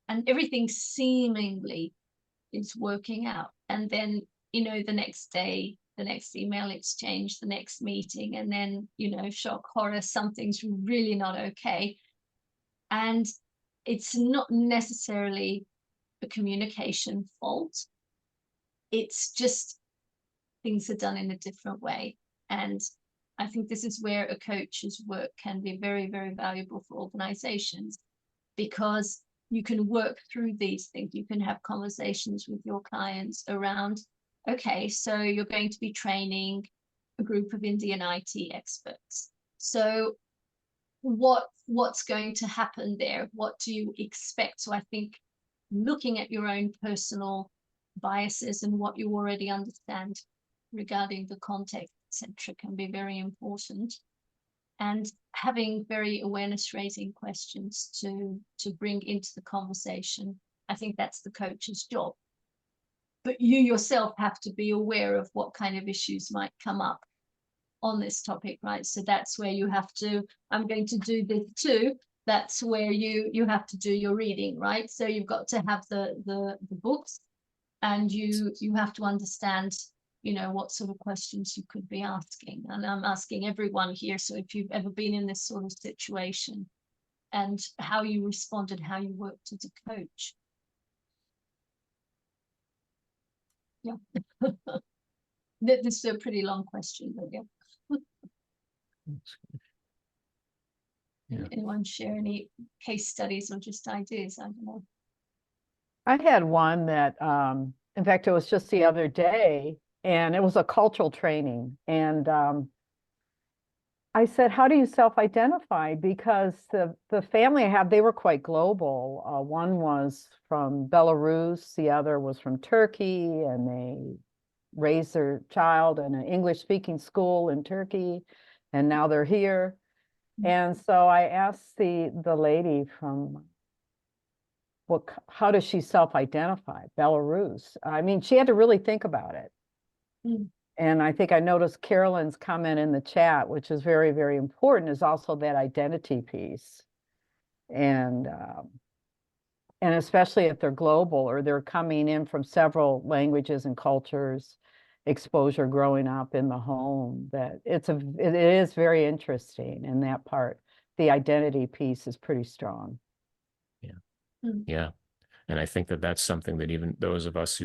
and everything seemingly is working out. And then the next day, the next email exchange, the next meeting, and then, shock, horror, something's really not okay. And it's not necessarily a communication fault. It's just things are done in a different way. And I think this is where a coach's work can be very, very valuable for organizations, because you can work through these things. You can have conversations with your clients around, okay, so you're going to be training a group of Indian IT experts. So what's going to happen there? What do you expect? So I think looking at your own personal biases and what you already understand regarding the context, etc., can be very important. And having very awareness raising questions to bring into the conversation. I think that's the coach's job. But you yourself have to be aware of what kind of issues might come up on this topic, right? So that's where you have to, I'm going to do this too. That's where you have to do your reading, right? So you've got to have the books, and you have to understand, what sort of questions you could be asking. And I'm asking everyone here, so if you've ever been in this sort of situation, and how you responded, how you worked as a coach. Yeah. This is a pretty long question, but yeah. Yeah. Anyone share any case studies or just ideas? I don't know. I had one that, in fact, it was just the other day, and it was a cultural training. And I said, how do you self-identify? Because the family I have, they were quite global. One was from Belarus, the other was from Turkey, and they raised their child in an English-speaking school in Turkey, and now they're here. And so I asked the lady from, how does she self-identify? Belarus. I mean, she had to really think about it. Mm. And I think I noticed Carolyn's comment in the chat, which is very, very important, is also that identity piece. And especially if they're global or they're coming in from several languages and cultures, exposure growing up in the home, that it is very interesting in that part. The identity piece is pretty strong. Yeah. Mm. Yeah. And I think that that's something that even those of us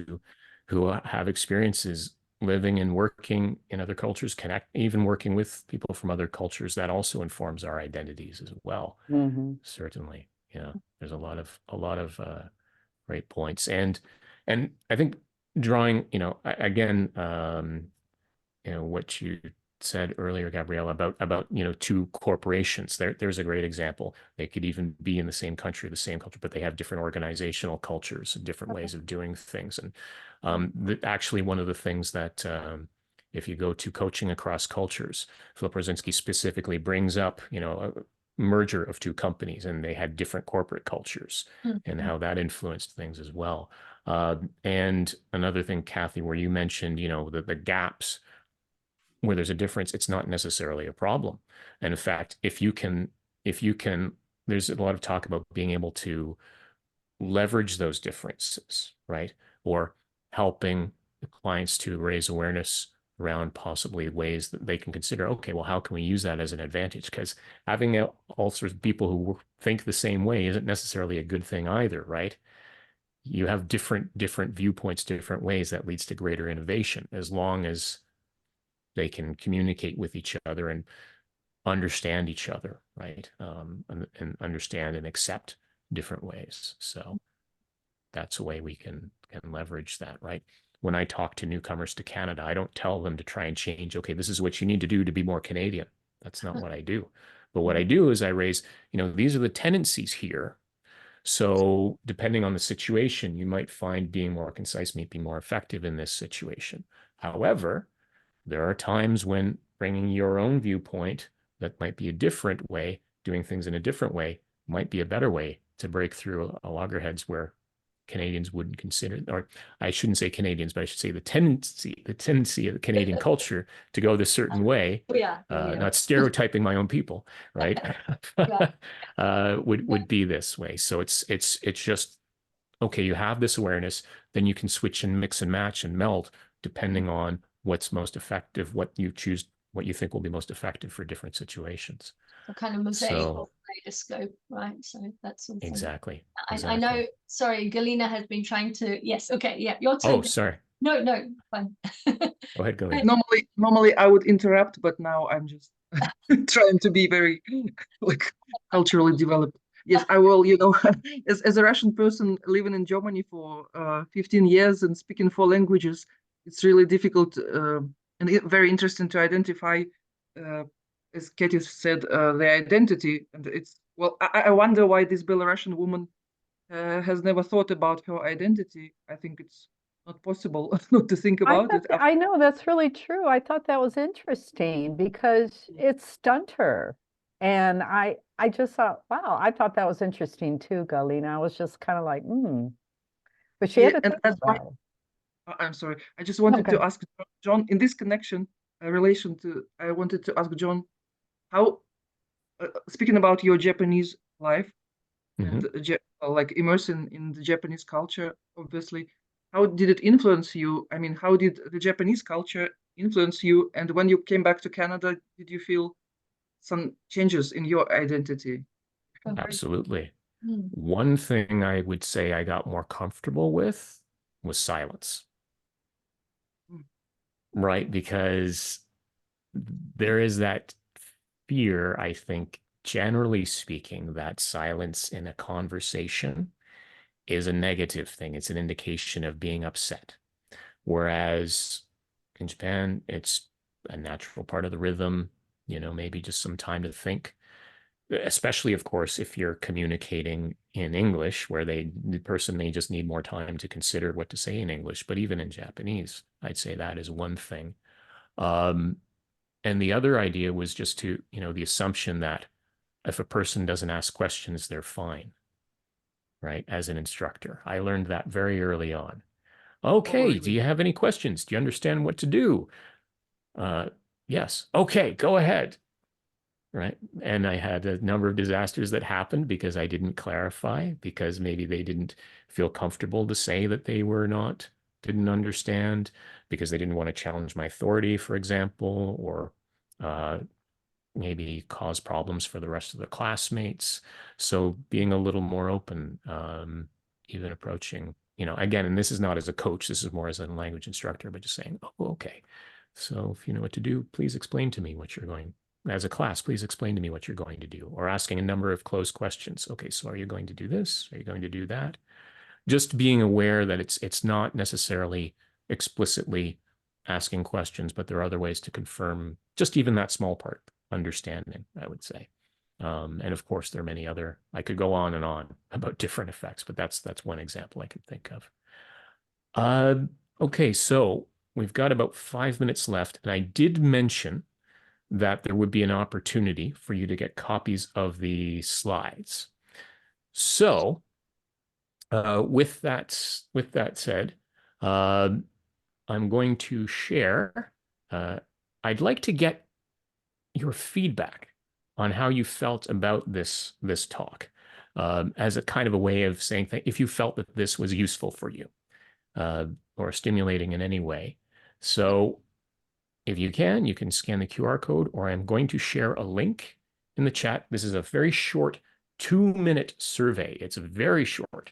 who have experiences living and working in other cultures, even working with people from other cultures, that also informs our identities as well. Mm-hmm. Certainly. Yeah. There's a lot of great points. And I think drawing, again, what you said earlier, Gabriella, about two corporations. There's a great example. They could even be in the same country, but they have different organizational cultures and different ways of doing things. And actually, one of the things that if you go to Coaching Across Cultures, Philip Rosinski specifically brings up, a merger of two companies, and they had different corporate cultures, and how that influenced things as well. And another thing, Kathy, where you mentioned, the gaps where there's a difference, it's not necessarily a problem. And in fact, if you can, there's a lot of talk about being able to leverage those differences, right? Or helping the clients to raise awareness around possibly ways that they can consider, okay, well, how can we use that as an advantage? Because having all sorts of people who think the same way isn't necessarily a good thing either, right? You have different viewpoints, different ways, that leads to greater innovation, as long as they can communicate with each other and understand each other, right? And understand and accept different ways. So that's a way we can leverage that, right? When I talk to newcomers to Canada, I don't tell them to try and change, okay, this is what you need to do to be more Canadian. That's not what I do. But what I do is I raise, these are the tendencies here. So depending on the situation, you might find being more concise might be more effective in this situation. However, there are times when bringing your own viewpoint that might be a different way, doing things in a different way, might be a better way to break through a loggerheads where Canadians wouldn't consider, or I shouldn't say Canadians, but I should say the tendency of the Canadian culture to go this certain way, not stereotyping my own people, right? Would be this way. So it's just, okay, you have this awareness, then you can switch and mix and match and meld depending on what's most effective, what you choose, what you think will be most effective for different situations. A kind of mosaic So- or kaleidoscope, right? So that's something. Exactly. I know, sorry, Galina has been trying to, yes, okay, yeah, your turn. Oh, sorry. No, fine. Go ahead, Galina. Normally I would interrupt, but now I'm just trying to be very like culturally developed. Yes, I will, as a Russian person living in Germany for 15 years and speaking 4 languages, it's really difficult and very interesting to identify, as Katie said, their identity. And it's, well, I wonder why this Belarusian woman has never thought about her identity. I think it's not possible not to think about it. I know that's really true. I thought that was interesting because it stunned her. And I just thought, wow, I thought that was interesting too, Galina. I was just kind of like, But she had to and think that's why about it. I'm sorry. I just wanted Okay. to ask John in this connection, relation to. I wanted to ask John how, speaking about your Japanese life and like immersing in the Japanese culture, obviously, how did it influence you? I mean, how did the Japanese culture influence you? And when you came back to Canada, did you feel some changes in your identity? Absolutely. Hmm. One thing I would say I got more comfortable with was silence. Mm. Right? Because there is that fear, I think, generally speaking, that silence in a conversation is a negative thing. It's an indication of being upset. Whereas in Japan, it's a natural part of the rhythm, maybe just some time to think. Especially, of course, if you're communicating in English, where the person may just need more time to consider what to say in English. But even in Japanese, I'd say that is one thing. And the other idea was just to, the assumption that if a person doesn't ask questions, they're fine, right? As an instructor, I learned that very early on. Okay, really? do you have any questions? Do you understand what to do? Yes. Okay, go ahead. Right. And I had a number of disasters that happened because I didn't clarify, because maybe they didn't feel comfortable to say that they didn't understand, because they didn't want to challenge my authority, for example, or maybe cause problems for the rest of the classmates. So being a little more open, even approaching, again, and this is not as a coach, this is more as a language instructor, but just saying, oh, okay. So if you know what to do, please explain to me what you're going as a class, please explain to me what you're going to do, or asking a number of closed questions. Okay, so are you going to do this? Are you going to do that? Just being aware that it's not necessarily explicitly asking questions, but there are other ways to confirm just even that small part, understanding, I would say. And of course, there are many other, I could go on and on about different effects, but that's one example I can think of. Okay, so we've got about 5 minutes left, and I did mention that there would be an opportunity for you to get copies of the slides. So with that said, I'm going to share. I'd like to get your feedback on how you felt about this talk, as a kind of a way of saying if you felt that this was useful for you, or stimulating in any way. So if you can scan the QR code, or I'm going to share a link in the chat. This is a very short 2-minute survey. It's very short,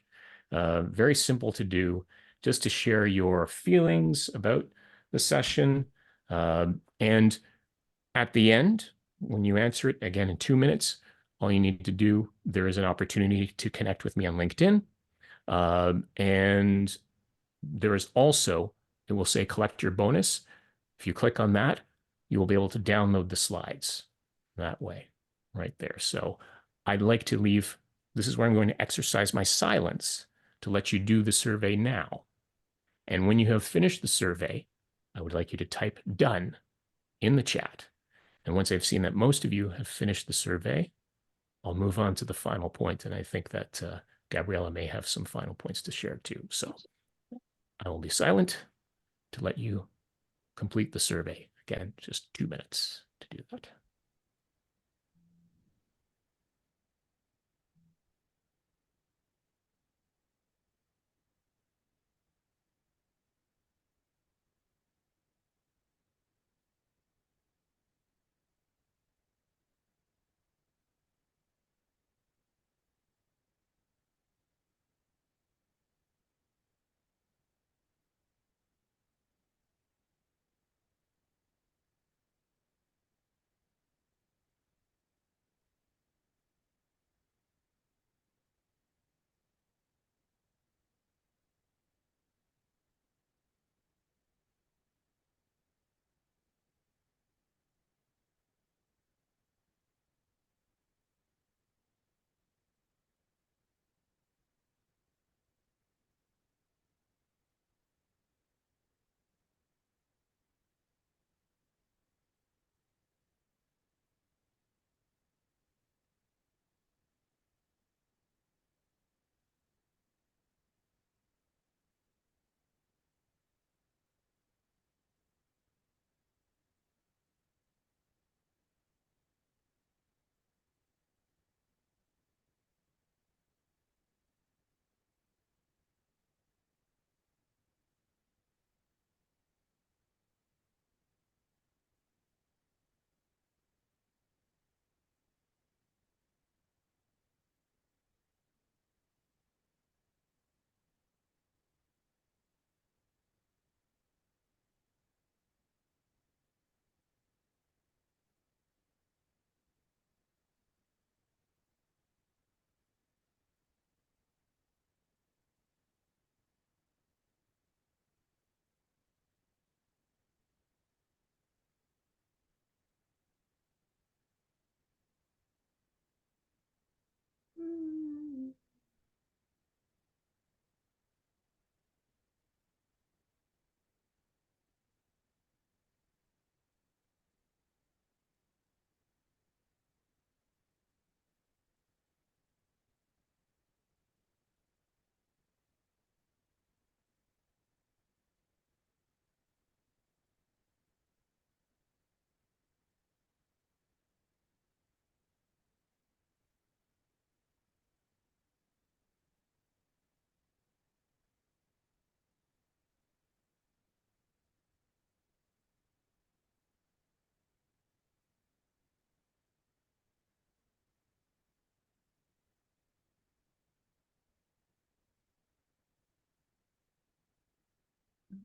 very simple to do, just to share your feelings about the session. And at the end, when you answer it, again, in 2 minutes, all you need to do, there is an opportunity to connect with me on LinkedIn. And there is also, it will say collect your bonus. If you click on that, you will be able to download the slides that way, right there. So I'd like to leave, this is where I'm going to exercise my silence to let you do the survey now. And when you have finished the survey, I would like you to type done in the chat. And once I've seen that most of you have finished the survey, I'll move on to the final point. And I think that Gabriella may have some final points to share too. So I will be silent to let you complete the survey. Again, just 2 minutes to do that.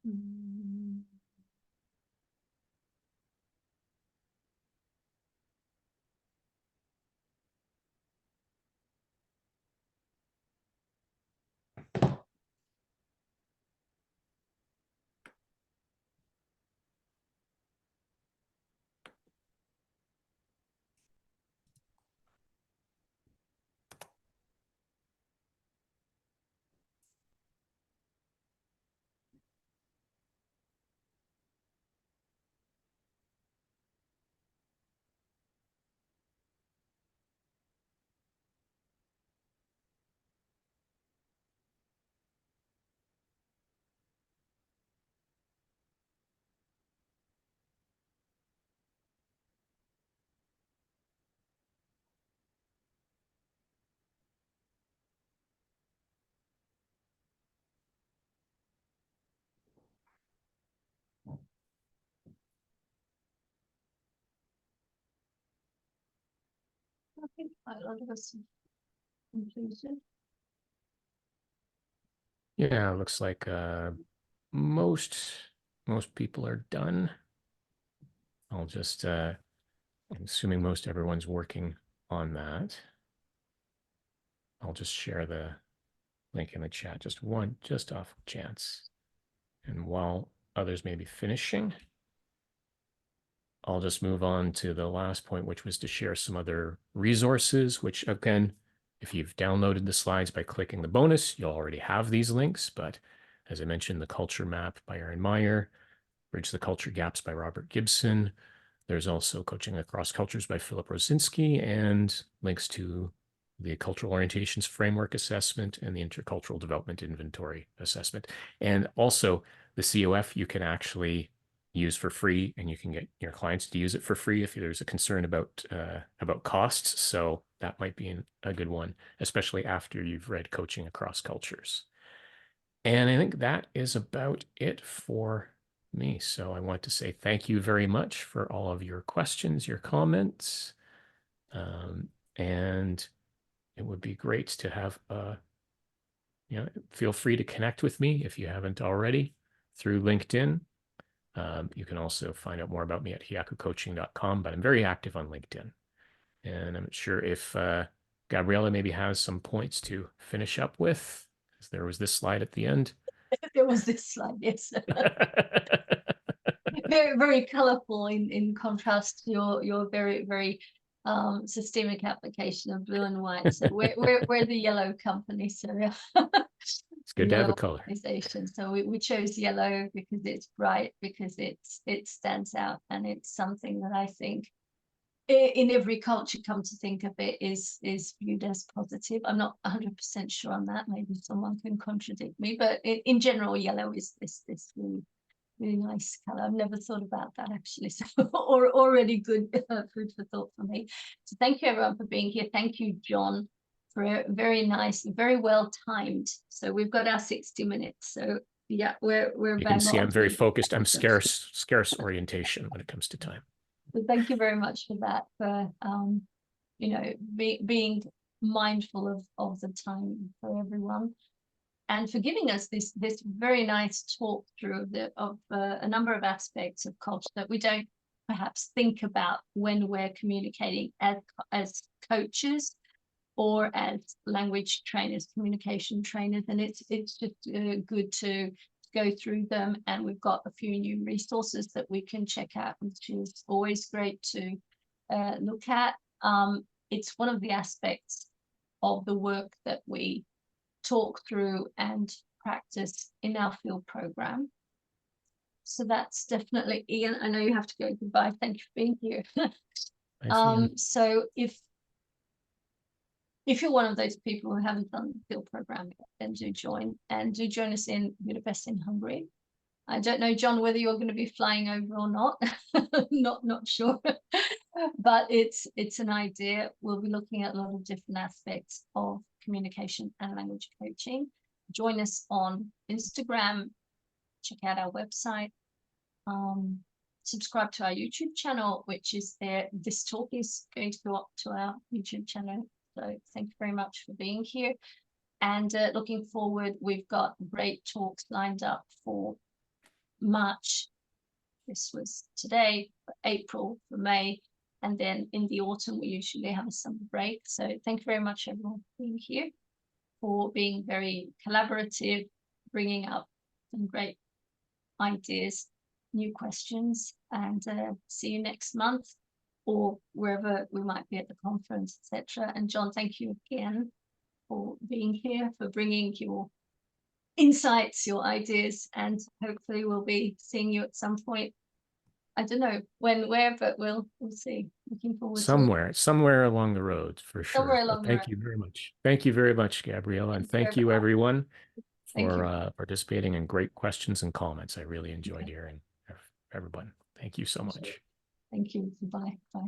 I think quite a lot of us have completed. Yeah, looks like most people are done. I'll just I'm assuming most everyone's working on that. I'll just share the link in the chat, just off chance. And while others may be finishing, I'll just move on to the last point, which was to share some other resources, which again, if you've downloaded the slides by clicking the bonus, you'll already have these links. But as I mentioned, the Culture Map by Erin Meyer, Bridge the Culture Gaps by Robert Gibson. There's also Coaching Across Cultures by Philip Rosinski, and links to the Cultural Orientations Framework Assessment and the Intercultural Development Inventory Assessment. And also the COF you can actually use for free, and you can get your clients to use it for free if there's a concern about costs. So that might be a good one, especially after you've read Coaching Across Cultures. And I think that is about it for me. So I want to say thank you very much for all of your questions, your comments. And it would be great to have feel free to connect with me if you haven't already through LinkedIn. You can also find out more about me at hyakucoaching.com, but I'm very active on LinkedIn. And I'm not sure if Gabriella maybe has some points to finish up with, because there was this slide at the end. There was this slide, yes. Very, very colorful in contrast to your very, very systemic application of blue and white. So we're the yellow company, so it's good to have a color. So we chose yellow because it's bright, because it stands out, and it's something that I think in every culture, come to think of it, is viewed as positive. I'm not 100% sure on that. Maybe someone can contradict me, but in general, yellow is this really nice color. I've never thought about that actually. So already good food for thought for me. So thank you everyone for being here. Thank you, John, for a very nice, very well timed. So we've got our 60 minutes. So yeah, we're you can see I'm very focused. I'm scarce orientation when it comes to time. So thank you very much for that, for being mindful of the time for everyone, and for giving us this very nice talk through of a number of aspects of culture that we don't perhaps think about when we're communicating as coaches or as language trainers, communication trainers. And it's just good to go through them, and we've got a few new resources that we can check out, which is always great to look at. It's one of the aspects of the work that we talk through and practice in our field program. So that's definitely, Ian, I know you have to go. Goodbye. Thank you for being here. So if you're one of those people who haven't done the field program yet, then do join, and do join us in Budapest in Hungary. I don't know, John, whether you're going to be flying over or not. not sure, but it's an idea. We'll be looking at a lot of different aspects of communication and language coaching. Join us on Instagram. Check out our website. Subscribe to our YouTube channel, which is there. This talk is going to go up to our YouTube channel. So thank you very much for being here. And looking forward, we've got great talks lined up for March, this was today, for April, for May, and then in the autumn we usually have a summer break. So thank you very much everyone for being here, for being very collaborative, bringing up some great ideas, new questions, and see you next month or wherever we might be at the conference, etc. And John, thank you again for being here, for bringing your insights, your ideas, and hopefully we'll be seeing you at some point. I don't know when, where, but we'll see. Looking forward somewhere along the road for sure. Somewhere along the Thank road. you very much. Thank you very much, Gabriella, and Thank thank you you very much. everyone Thank for you. participating and great questions and comments. I really enjoyed hearing everyone. Thank you so much. Thank you. Bye. Bye.